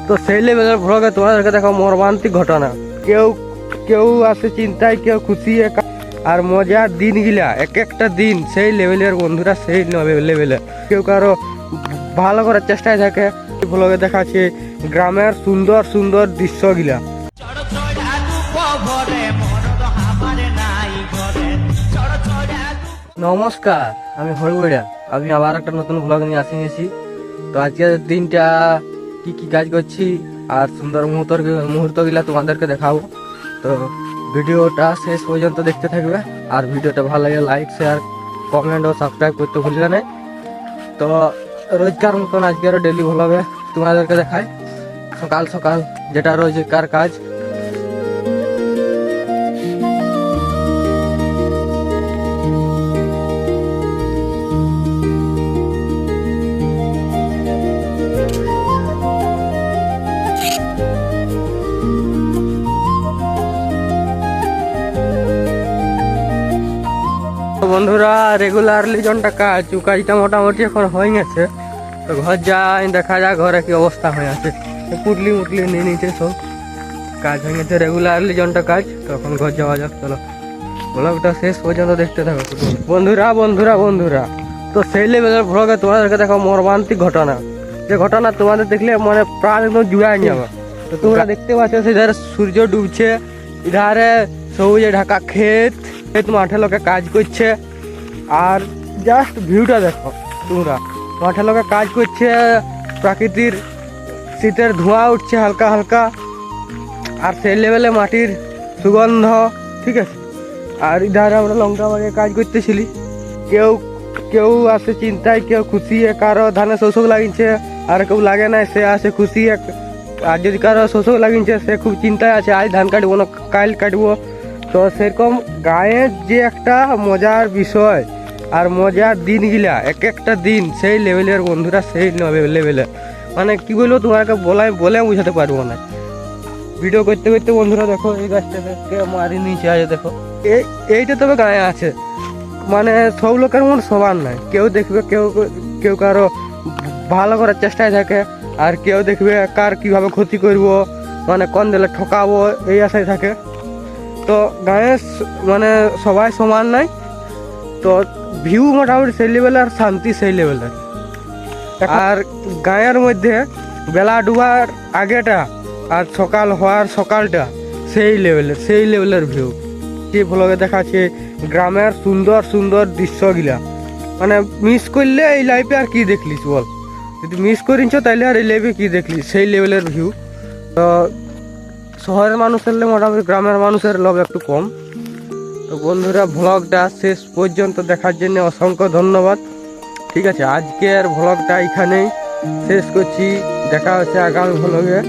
তো সেই লেভেলের ভ্লগে তোমাদেরকে দেখো মর্মান্তিক ঘটনা। কেউ কেউ আছে চিন্তায়, কেউ খুশি, আর মজার দিনগুলা এক একটা দিন সেই লেভেলের বন্ধুরা, সেই লেভেলের। কেউ কারো ভালো করার চেষ্টায় থাকে। ভ্লগে দেখাচ্ছে গ্রামের সুন্দর সুন্দর দৃশ্যগুলা। নমস্কার, আমি হরিবড়া। আমি আবার একটা নতুন ভ্লগ নিয়ে আসিয়েছি। তো আজকের দিনটা কি কি কাজ করছি আর সুন্দর মুহূর্তগুলা তোমাদেরকে দেখাবো। তো ভিডিওটা শেষ পর্যন্ত দেখতে থাকবে। আর ভিডিওটা ভালো লাগে লাইক, শেয়ার, কমেন্ট ও সাবস্ক্রাইব করতে ভুলবে না। তো রোজকার মতন আজকেরও ডেলি ভ্লগে তোমাদেরকে দেখাই সকাল সকাল, যেটা রোজকার কাজ। বন্ধুরা, রেগুলারলি যনটা কাজ, কাজটা মোটামুটি এখন হয়ে গেছে। তো ঘর যাই, দেখা যাক ঘরে কি অবস্থা হয়ে আছে। পুটলি মুটলি নিয়ে নিচে সব কাজ হয়ে গেছে। রেগুলারলি যনটা কাজ, তখন ঘর যাওয়া যাক। চলো ব্লগটা শেষ পর্যন্ত দেখতে থাকো বন্ধুরা। বন্ধুরা বন্ধুরা তো সেই লেভেলের ব্লগে তোমাদেরকে দেখো মর্মান্তিক ঘটনা, যে ঘটনা তোমাদের দেখলে মানে প্রাণ একদম জুড়ায় যাবে। তো তোমরা দেখতে পাচ্ছ সেধারে সূর্য ডুবছে, ইধারে সবুজে ঢাকা ক্ষেত, মাঠে লোকে কাজ করছে। আর জাস্ট ভিউটা দেখো তোমরা, মাঠে লোকে কাজ করছে, প্রাকৃতির শীতের ধোঁয়া উঠছে হালকা হালকা, আর সেই লেভেলে মাটির সুগন্ধ, ঠিক আছে। আর ইধারে আমরা লঙ্কা বাগে কাজ করতেছিলি। কেউ কেউ আছে চিন্তায়, কেউ খুশি, কারো ধানে শোষক লাগিয়েছে, আর কেউ লাগে না সে আছে খুশি। আর যদি কারো শোষক লাগিয়েছে সে খুব চিন্তায় আছে, আজ ধান কাটবো না কাল কাটবো। তো সেরকম গায়ের যে একটা মজার বিষয় আর মজার দিনগুলা এক একটা দিন সেই লেভেলের বন্ধুরা, সেই লেভেলের। মানে কি বলবো তোমাকে বলে বুঝাতে পারবো না। ভিডিও করতে করতে বন্ধুরা দেখো এই গাছটাকে মারি নিচে আছে, দেখো এইটা তবে গায়ে আছে। মানে সব লোকের মন সবার নয়, কেউ দেখবে কেউ কারো ভালো করার চেষ্টায় থাকে, আর কেউ দেখবে কার কিভাবে ক্ষতি করব, মানে কোন দিলে ঠকাবো, এই আশায় থাকে। তো গায়ে মানে সবাই সমান নয়। তো ভিউ মোটামুটি সেই লেভেলের, আর শান্তি সেই লেভেলের। আর গায়ের মধ্যে বেলা ডুবার আগেটা আর সকাল হওয়ার সকালটা সেই লেভেলের ভিউ। যে ভ্লগে দেখাচ্ছে গ্রামের সুন্দর সুন্দর দৃশ্যগুলা। মানে মিস করলে এই লাইফে আর কি দেখলিস বল, যদি মিস করিস তাইলে আর এই লাইফে কি দেখলিস, সেই লেভেলের ভিউ। তো শহরের মানুষের মোটামুটি গ্রামের মানুষের লোভ একটু কম। তো বন্ধুরা, ভ্লগটা শেষ পর্যন্ত দেখার জন্য অসংখ্য ধন্যবাদ। ঠিক আছে, আজকের ভ্লগটা এখানেই শেষ করছি। দেখা হচ্ছে আগামী ভ্লগে।